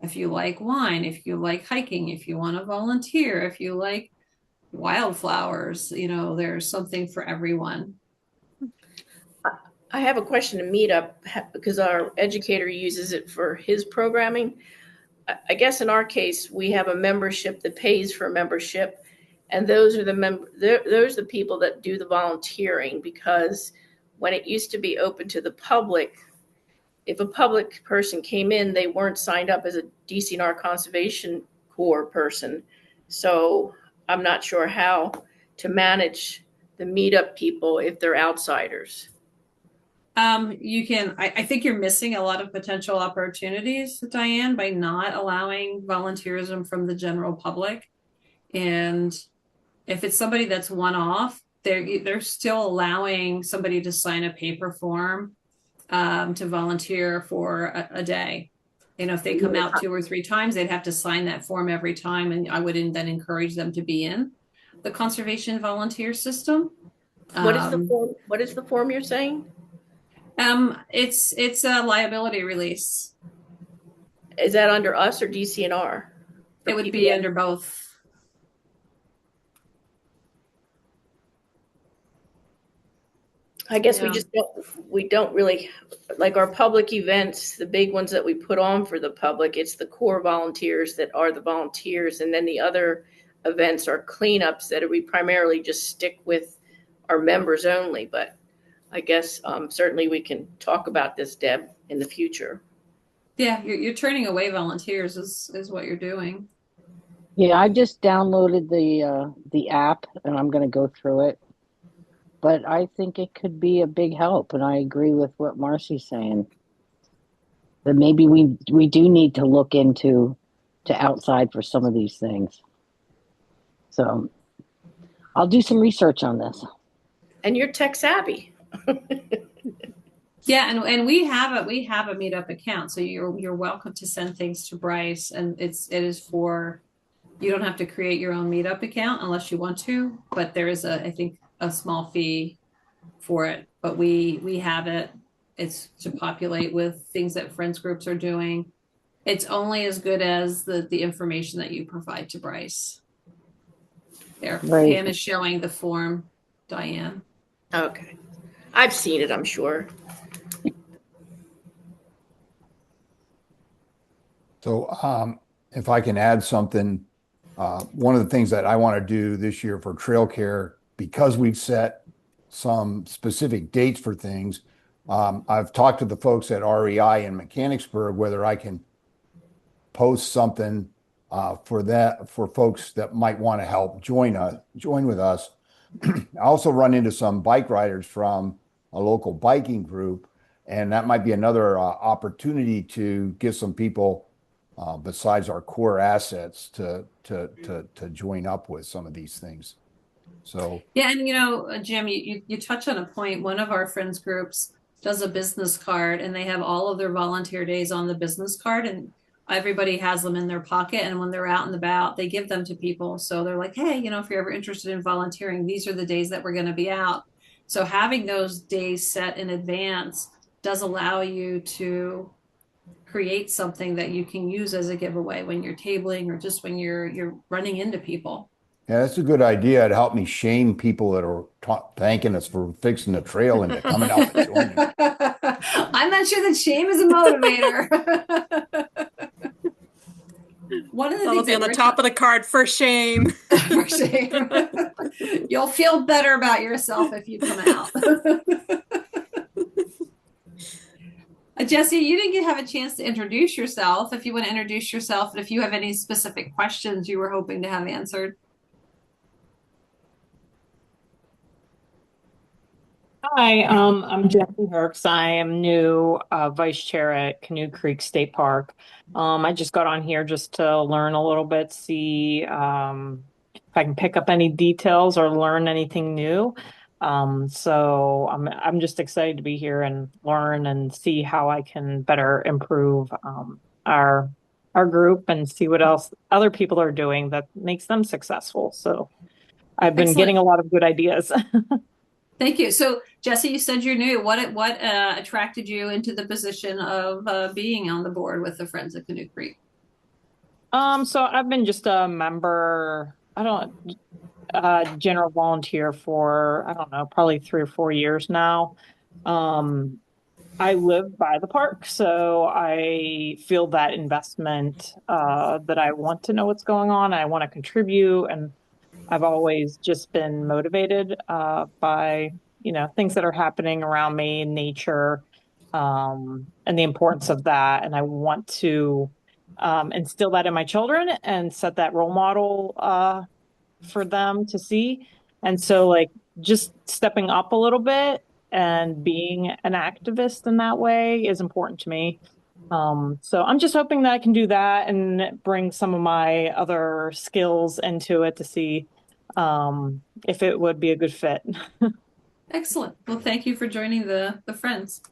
If you like wine, if you like hiking, if you want to volunteer, if you like wildflowers, there's something for everyone. I have a question to Meetup because our educator uses it for his programming. I guess in our case, we have a membership that pays for a membership, and those are the people that do the volunteering, because when it used to be open to the public, if a public person came in, they weren't signed up as a DCNR Conservation Corps person. So I'm not sure how to manage the Meetup people if they're outsiders. I think you're missing a lot of potential opportunities, Diane, by not allowing volunteerism from the general public. And if it's somebody that's one-off, they're still allowing somebody to sign a paper form to volunteer for a day. If they come out 2 or 3 times, they'd have to sign that form every time, and I would then encourage them to be in the conservation volunteer system. What is the form? What is the form you're saying? It's a liability release. Is that under us or DCNR? It would be under both. I guess we don't really, like our public events, the big ones that we put on for the public, it's the core volunteers that are the volunteers. And then the other events or cleanups that we primarily just stick with our members only. But I guess certainly we can talk about this, Deb, in the future. Yeah, you're turning away volunteers is what you're doing. Yeah, I just downloaded the app and I'm going to go through it. But I think it could be a big help, and I agree with what Marcy's saying. That maybe we do need to look into to outside for some of these things. So I'll do some research on this. And you're tech savvy. Yeah, and we have a meetup account, so you're welcome to send things to Bryce, and it is for, you don't have to create your own meetup account unless you want to, but there is I think a small fee for it, but we have it. It's to populate with things that friends groups are doing. It's only as good as the information that you provide to Bryce. There, Right. Pam is showing the form, Diane. Okay. I've seen it, I'm sure. So if I can add something, one of the things that I want to do this year for trail care, because we've set some specific dates for things, I've talked to the folks at REI in Mechanicsburg whether I can post something for folks that might want to help join with us. I also run into some bike riders from a local biking group, and that might be another opportunity to get some people besides our core assets to join up with some of these things. So yeah, and Jim, you touch on a point. One of our friends groups does a business card, and they have all of their volunteer days on the business card, and everybody has them in their pocket. And when they're out and about, they give them to people. So they're like, hey, if you're ever interested in volunteering, these are the days that we're going to be out. So having those days set in advance does allow you to create something that you can use as a giveaway when you're tabling or just when you're running into people. yeah, that's a good idea to help me shame people that are thanking us for fixing the trail and coming out and joining. I'm not sure that shame is a motivator. One of the That'll things be on the top of the card for shame. for shame. You'll feel better about yourself if you come out. Jesse, you didn't have a chance to introduce yourself. If you want to introduce yourself, and if you have any specific questions you were hoping to have answered. Hi, I'm Jackie Herks. I am new vice chair at Canoe Creek State Park. I just got on here just to learn a little bit, see if I can pick up any details or learn anything new. So I'm just excited to be here and learn and see how I can better improve our group and see what else other people are doing that makes them successful. So I've been getting a lot of good ideas. Thank you. So, Jesse, you said you're new. What attracted you into the position of being on the board with the Friends of Canoe Creek? So I've been just a member, general volunteer for, I don't know, probably 3 or 4 years now. I live by the park, so I feel that investment, that I want to know what's going on. I want to contribute, and I've always just been motivated by, things that are happening around me in nature, and the importance of that. And I want to instill that in my children and set that role model for them to see. And so, like, just stepping up a little bit and being an activist in that way is important to me. So I'm just hoping that I can do that and bring some of my other skills into it to see if it would be a good fit. Excellent. Well, thank you for joining the Friends.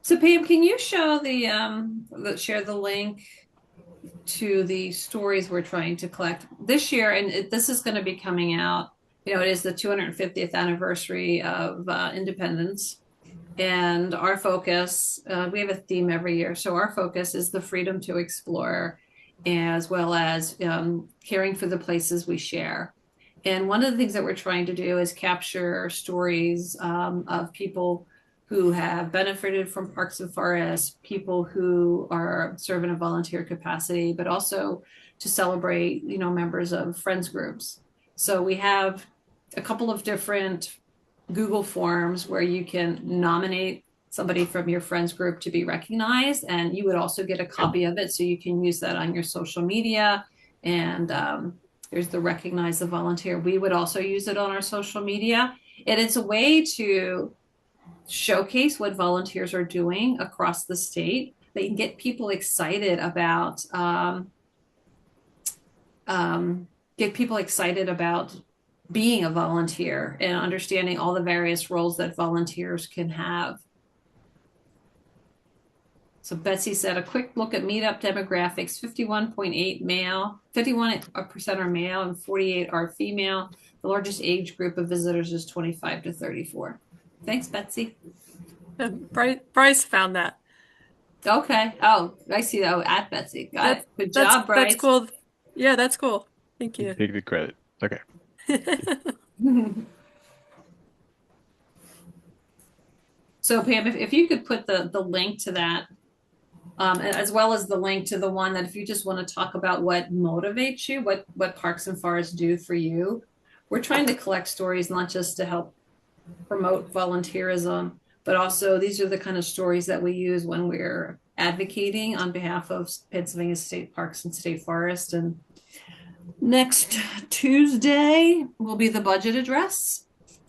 So Pam, can you show share the link to the stories we're trying to collect this year? And this is going to be coming out. It is the 250th anniversary of independence. And our focus, we have a theme every year. So our focus is the freedom to explore, as well as caring for the places we share. And one of the things that we're trying to do is capture stories of people who have benefited from parks and forests, people who serve in a volunteer capacity, but also to celebrate, members of friends groups. So we have a couple of different Google forms where you can nominate somebody from your friends group to be recognized, and you would also get a copy of it so you can use that on your social media. And there's the recognize the volunteer. We would also use it on our social media, and it's a way to showcase what volunteers are doing across the state. They can get people excited about being a volunteer and understanding all the various roles that volunteers can have. So Betsy said, a quick look at meetup demographics, 51.8 male, 51% are male and 48 are female. The largest age group of visitors is 25 to 34. Thanks, Betsy. Bryce found that. Okay. Oh, I see that. Oh, at Betsy. Got it. Good job, Bryce. That's cool. Yeah, that's cool. Thank you. Take the credit. Okay. So Pam, if you could put the link to that, as well as the link to the one that if you just want to talk about what motivates you, what Parks and Forests do for you. We're trying to collect stories, not just to help promote volunteerism, but also these are the kind of stories that we use when we're advocating on behalf of Pennsylvania State Parks and State Forest. And next Tuesday will be the budget address.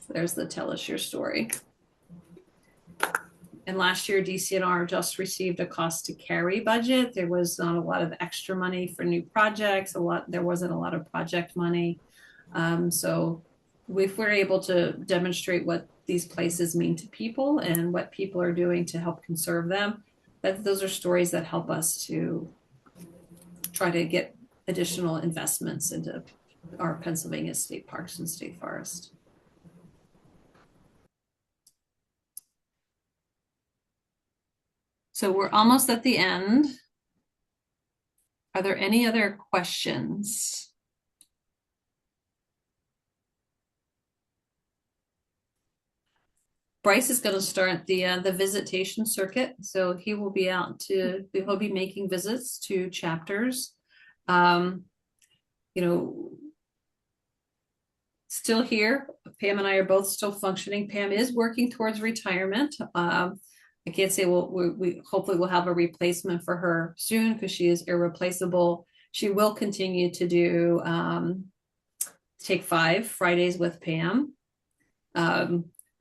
There's the tell us your story. And last year, DCNR just received a cost to carry budget. There was not a lot of extra money for new projects. There wasn't a lot of project money. So if we're able to demonstrate what these places mean to people and what people are doing to help conserve them, those are stories that help us to try to get additional investments into our Pennsylvania State Parks and State Forest. So we're almost at the end. Are there any other questions? Bryce is going to start the visitation circuit, so he will be he'll be making visits to chapters. Still here. Pam and I are both still functioning. Pam is working towards retirement. I can't say we hopefully we'll have a replacement for her soon because she is irreplaceable. She will continue to do Take 5 Fridays with Pam.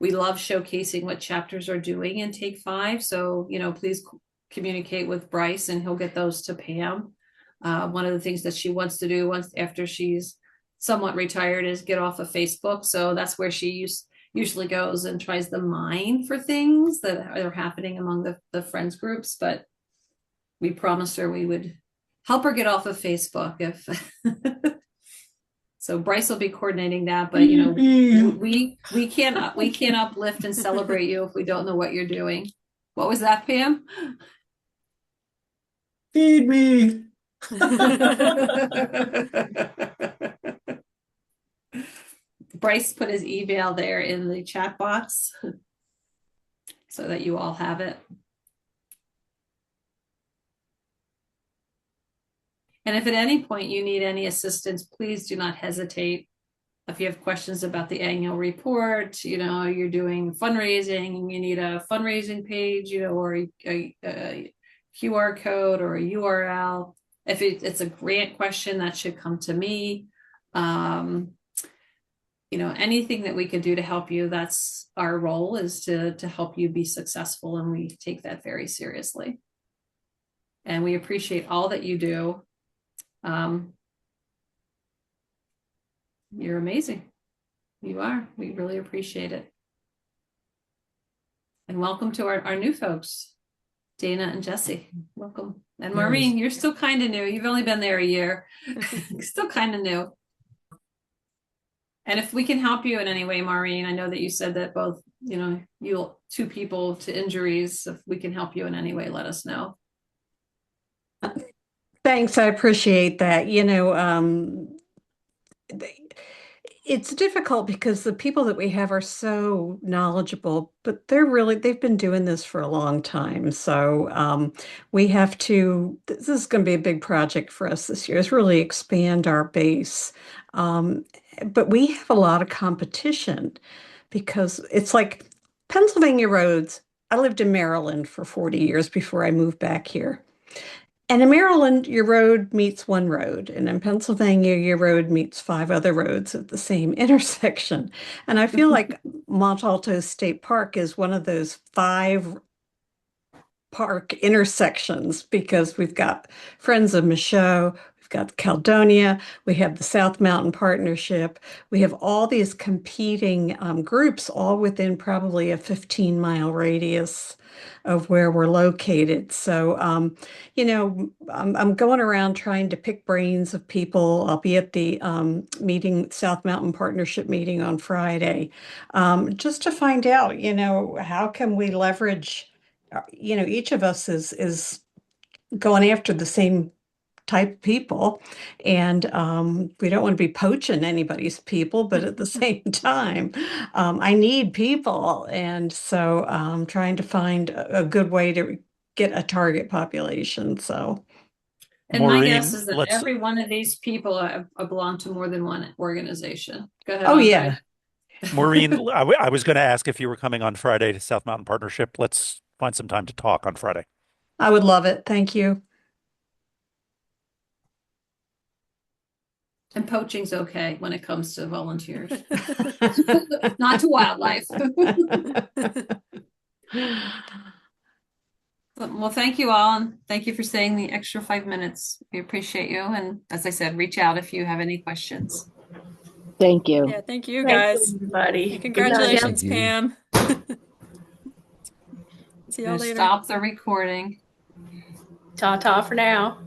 We love showcasing what chapters are doing in Take 5. So, please communicate with Bryce and he'll get those to Pam. One of the things that she wants to do after she's somewhat retired is get off of Facebook. So that's where she usually goes and tries to mine for things that are happening among the friends groups. But we promised her we would help her get off of Facebook if so Bryce will be coordinating that, but we can't uplift and celebrate you if we don't know what you're doing. What was that, Pam? Feed me. Bryce put his email there in the chat box so that you all have it. And if at any point you need any assistance, please do not hesitate. If you have questions about the annual report, you're doing fundraising and you need a fundraising page, or a QR code or a URL. If it's a grant question, that should come to me. Anything that we can do to help you, that's our role, is to help you be successful. And we take that very seriously. And we appreciate all that you do. You're amazing. You are. We really appreciate it. And welcome to our new folks, Dana and Jesse. Welcome. And Maureen, you're still kind of new. You've only been there a year. Still kind of new. And if we can help you in any way, Maureen, I know that you said that both, two people to injuries. If we can help you in any way, let us know. Thanks. I appreciate that. It's difficult because the people that we have are so knowledgeable, but they've been doing this for a long time. So we have to, this is going to be a big project for us this year, is really expand our base. Um, but we have a lot of competition because it's like Pennsylvania roads. I lived in Maryland for 40 years before I moved back here. And in Maryland, your road meets one road, and in Pennsylvania, your road meets five other roads at the same intersection. And I feel like Mont Alto State Park is one of those five park intersections because we've got Friends of Michaud, we've got Caledonia, we have the South Mountain Partnership, we have all these competing groups all within probably a 15-mile radius of where we're located. So, I'm going around trying to pick brains of people. I'll be at the meeting, South Mountain Partnership meeting on Friday, just to find out, how can we leverage each of us is going after the same type of people, and we don't want to be poaching anybody's people, but at the same time, I need people, and so trying to find a good way to get a target population. So, And my guess Maureen, is that let's every one of these people belong to more than one organization. Go ahead, oh Andre. yeah, Maureen, I was going to ask if you were coming on Friday to South Mountain Partnership. Let's find some time to talk on Friday. I would love it. Thank you. And poaching's okay when it comes to volunteers, not to wildlife. Well, thank you all, and thank you for staying the extra 5 minutes. We appreciate you. And as I said, reach out if you have any questions. Thank you. Yeah, thank you Thank guys. you, everybody. And Good night. congratulations, Thank you. Pam. See y'all We'll later. stop the recording. Ta-ta for now.